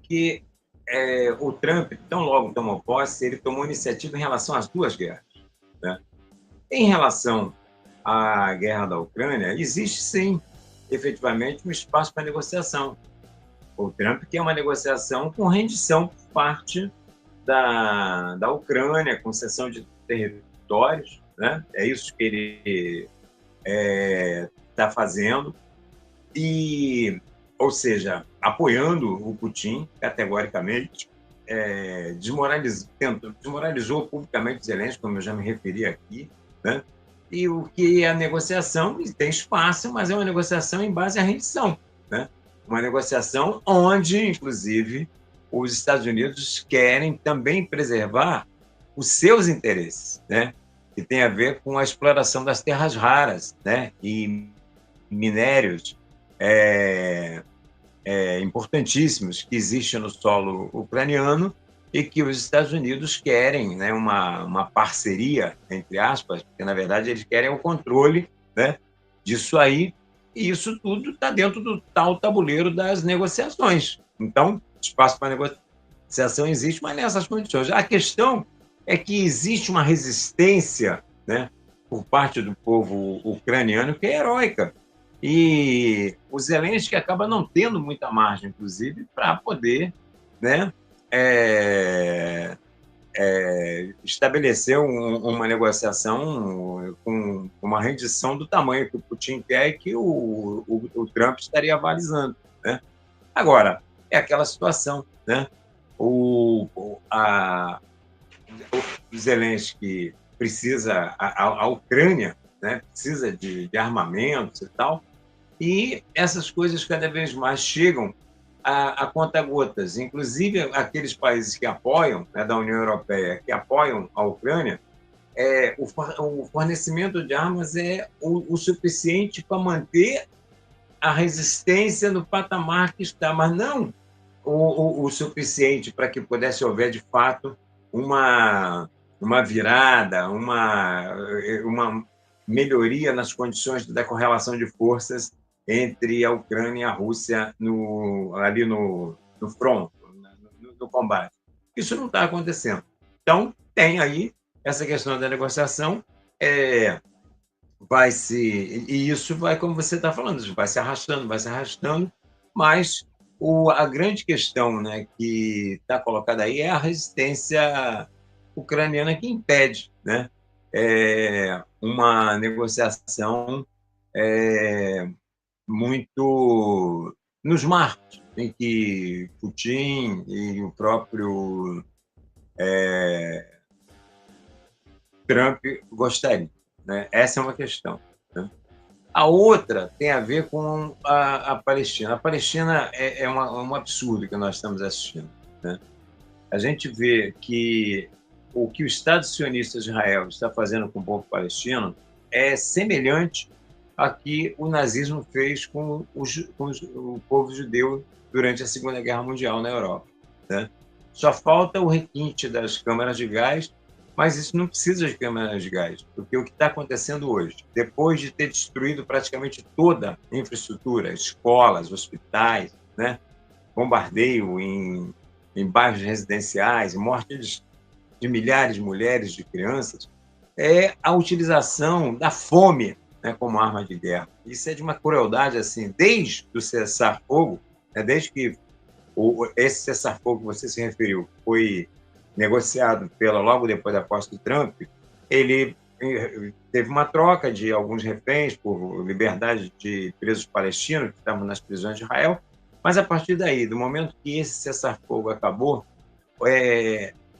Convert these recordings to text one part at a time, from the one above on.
porque o Trump, tão logo tomou posse, ele tomou iniciativa em relação às duas guerras, né? Em relação à guerra da Ucrânia, existe sim, efetivamente, um espaço para negociação. O Trump quer uma negociação com rendição por parte da Ucrânia, concessão de territórios, né? É isso que ele está fazendo, ou seja, apoiando o Putin categoricamente, desmoralizou publicamente Zelensky, como eu já me referi aqui, né? E o que é a negociação, tem espaço, mas é uma negociação em base à rendição, né? Uma negociação onde, inclusive, os Estados Unidos querem também preservar os seus interesses, né? Que tem a ver com a exploração das terras raras, né? E minérios importantíssimos que existem no solo ucraniano e que os Estados Unidos querem, né, uma parceria, entre aspas, porque, na verdade, eles querem o controle, né, disso aí, e isso tudo está dentro do tal tabuleiro das negociações. Então, espaço para negociação existe, mas nessas condições. A questão é que existe uma resistência, né, por parte do povo ucraniano que é heróica. E o Zelensky acaba não tendo muita margem, inclusive, para poder, né, é, estabelecer uma negociação com uma rendição do tamanho que o Putin quer e que o Trump estaria avalizando, né? Agora, é aquela situação, né? O Zelensky precisa, a Ucrânia, né, precisa de armamentos e tal, e essas coisas cada vez mais chegam a conta-gotas. Inclusive, aqueles países que apoiam, né, da União Europeia, que apoiam a Ucrânia, o fornecimento de armas é o suficiente para manter a resistência no patamar que está, mas não o suficiente para que pudesse haver, de fato, uma virada, uma melhoria nas condições da correlação de forças entre a Ucrânia e a Rússia ali no front, no combate. Isso não está acontecendo. Então, tem aí essa questão da negociação, e isso vai, como você está falando, vai se arrastando, mas a grande questão, né, que está colocada aí é a resistência ucraniana que impede, né, uma negociação muito nos marcos em que Putin e o próprio Trump gostariam, né? Essa é uma questão, né? A outra tem a ver com a Palestina. A Palestina é um absurdo que nós estamos assistindo, né? A gente vê que o que o Estado sionista de Israel está fazendo com o povo palestino é semelhante a que o nazismo fez com o povo judeu durante a Segunda Guerra Mundial na Europa, né? Só falta o requinte das câmaras de gás, mas isso não precisa de câmaras de gás, porque o que está acontecendo hoje, depois de ter destruído praticamente toda a infraestrutura, escolas, hospitais, né? Bombardeio em bairros residenciais, morte de milhares de mulheres, de crianças, é a utilização da fome, né, como arma de guerra. Isso é de uma crueldade, assim, desde o cessar-fogo, né, desde que esse cessar-fogo que você se referiu foi negociado logo depois da posse do Trump, ele teve uma troca de alguns reféns por liberdade de presos palestinos que estavam nas prisões de Israel, mas a partir daí, do momento que esse cessar-fogo acabou,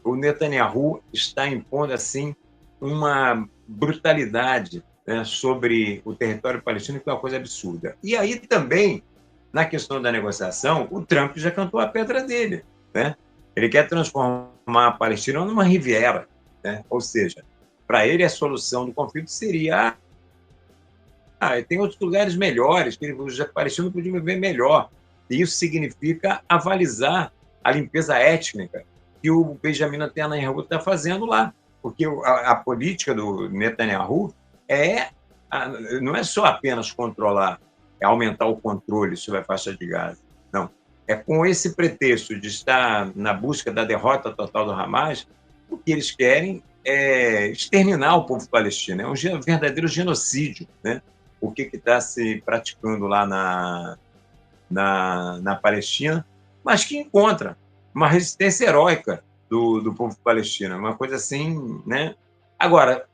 o Netanyahu está impondo assim uma brutalidade, né, sobre o território palestino, que é uma coisa absurda. E aí também, na questão da negociação, o Trump já cantou a pedra dele, né? Ele quer transformar a Palestina numa Riviera, né? Ou seja, para ele a solução do conflito seria tem outros lugares melhores, que os palestinos podiam viver melhor. E isso significa avalizar a limpeza étnica que o Benjamin Netanyahu está fazendo lá. Porque a política do Netanyahu não é só apenas controlar, é aumentar o controle sobre a faixa de Gaza. Não. é com esse pretexto de estar na busca da derrota total do Hamas, o que eles querem é exterminar o povo palestino. É um verdadeiro genocídio, né? O que está se praticando lá na Palestina, mas que encontra uma resistência heróica do povo palestino, uma coisa assim, né? Agora,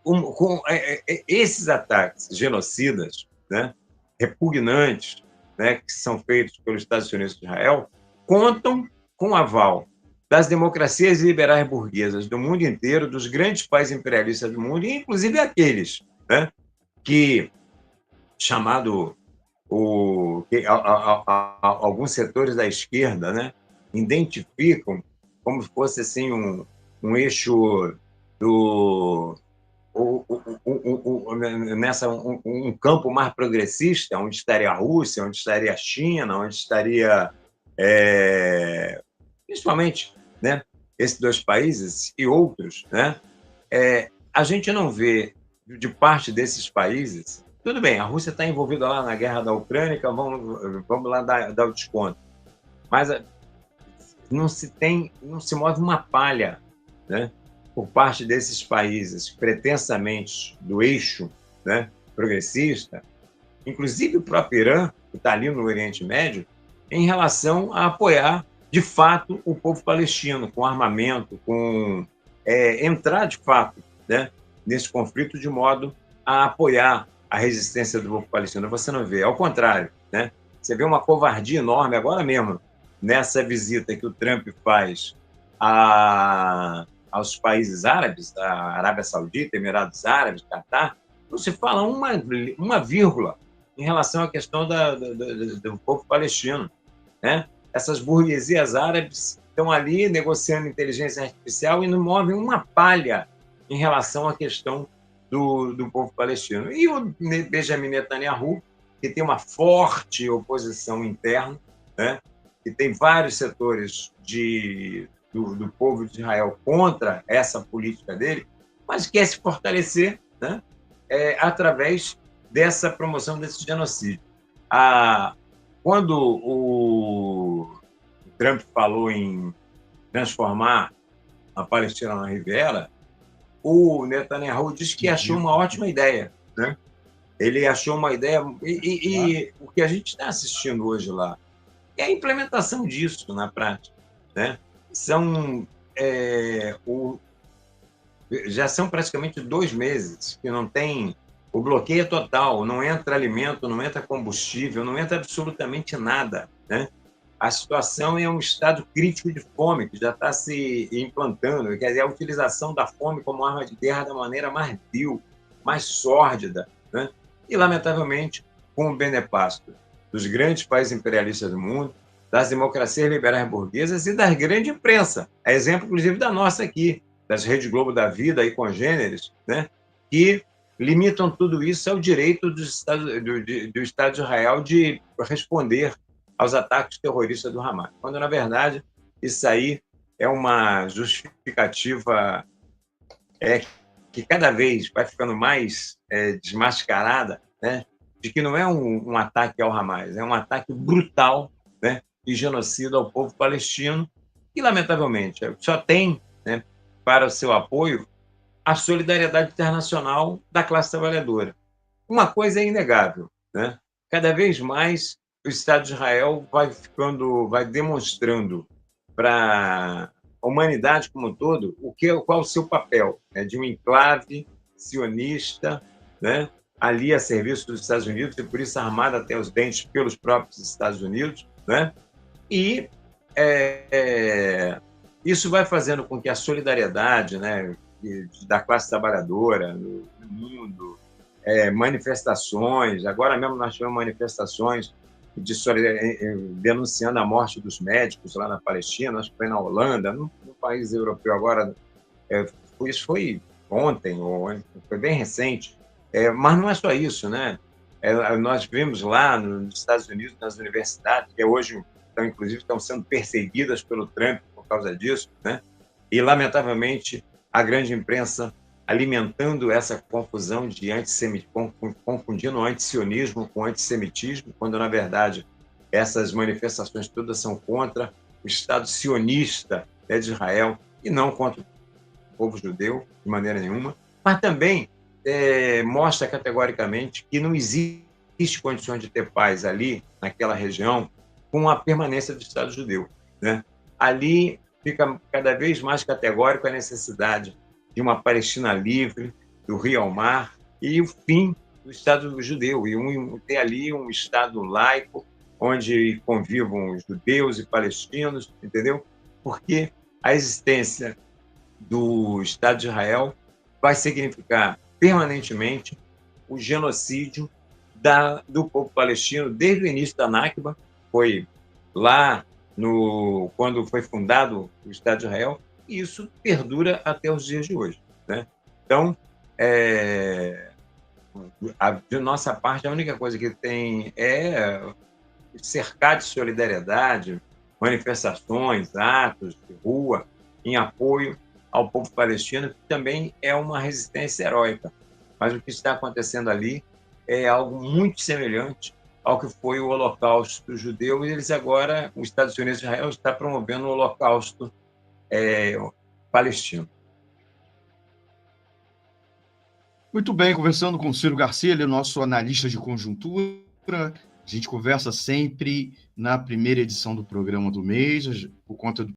esses ataques genocidas, né, repugnantes, né, que são feitos pelos Estados Unidos e Israel, contam com o aval das democracias liberais burguesas do mundo inteiro, dos grandes países imperialistas do mundo, e inclusive aqueles, né, que chamado alguns setores da esquerda, né, identificam como se fosse assim um eixo do nessa um campo mais progressista, onde estaria a Rússia, onde estaria a China, onde estaria principalmente, né, esses dois países e outros, né, a gente não vê de parte desses países. Tudo bem, a Rússia está envolvida lá na guerra da Ucrânia, então vamos lá dar o desconto. Mas não se move uma palha, né, por parte desses países pretensamente do eixo, né, progressista, inclusive o próprio Irã, que está ali no Oriente Médio, em relação a apoiar, de fato, o povo palestino, com armamento, com entrar, de fato, né, nesse conflito de modo a apoiar a resistência do povo palestino. Você não vê, ao contrário, né? Você vê uma covardia enorme agora mesmo, nessa visita que o Trump faz aos países árabes, a Arábia Saudita, Emirados Árabes, Catar, não se fala uma vírgula em relação à questão do povo palestino, né? Essas burguesias árabes estão ali negociando inteligência artificial e não movem uma palha em relação à questão do povo palestino. E o Benjamin Netanyahu, que tem uma forte oposição interna, né? Que tem vários setores do povo de Israel contra essa política dele, mas quer se fortalecer, né? Através dessa promoção desse genocídio. Quando o Trump falou em transformar a Palestina na Riviera, o Netanyahu disse que achou uma ótima ideia, né? Ele achou uma ideia e o que a gente está assistindo hoje lá é a implementação disso na prática, né? Já são praticamente 2 meses que não tem o bloqueio total, não entra alimento, não entra combustível, não entra absolutamente nada, né? A situação é um estado crítico de fome que já está se implantando, quer dizer, a utilização da fome como arma de guerra da maneira mais vil, mais sórdida, né? E, lamentavelmente, com o beneplácito dos grandes países imperialistas do mundo, das democracias liberais burguesas e da grande imprensa, a exemplo, inclusive, da nossa aqui, das Rede Globo da Vida e congêneres, né? Que limitam tudo isso ao direito do Estado de Israel de responder aos ataques terroristas do Hamas, quando, na verdade, isso aí é uma justificativa que cada vez vai ficando mais desmascarada, né, de que não é um ataque ao Hamas, é um ataque brutal, né, e genocida ao povo palestino, e, lamentavelmente, só tem, né, para o seu apoio a solidariedade internacional da classe trabalhadora. Uma coisa é inegável, né? Cada vez mais o Estado de Israel vai demonstrando para a humanidade como um todo qual o seu papel, né? De um enclave sionista, né? Ali a serviço dos Estados Unidos e por isso armada até os dentes pelos próprios Estados Unidos, né? E isso vai fazendo com que a solidariedade, né, da classe trabalhadora no mundo, manifestações, agora mesmo nós tivemos manifestações denunciando a morte dos médicos lá na Palestina, acho que foi na Holanda, no país europeu agora, isso foi ontem, foi bem recente, mas não é só isso, né? Nós vimos lá nos Estados Unidos, nas universidades, que hoje inclusive estão sendo perseguidas pelo Trump por causa disso, né? E, lamentavelmente, a grande imprensa alimentando essa confusão de confundindo o antisionismo com o antissemitismo, quando, na verdade, essas manifestações todas são contra o Estado sionista, né, de Israel, e não contra o povo judeu, de maneira nenhuma, mas também mostra categoricamente que não existe condições de ter paz ali, naquela região, com a permanência do Estado judeu, né? Ali fica cada vez mais categórico a necessidade de uma Palestina livre, do rio ao mar, e o fim do Estado judeu, e ter ali um Estado laico, onde convivam judeus e palestinos, entendeu? Porque a existência do Estado de Israel vai significar permanentemente o genocídio do povo palestino desde o início da Nakba, foi lá quando foi fundado o Estado de Israel, e isso perdura até os dias de hoje, né? Então, de nossa parte, a única coisa que tem é cercar de solidariedade, manifestações, atos de rua em apoio ao povo palestino, que também é uma resistência heróica. Mas o que está acontecendo ali é algo muito semelhante ao que foi o Holocausto judeu, e eles agora, os Estados Unidos e Israel, está promovendo o Holocausto palestino. Muito bem, conversando com o Ciro Garcia, ele é nosso analista de conjuntura. A gente conversa sempre na primeira edição do programa do mês, por conta do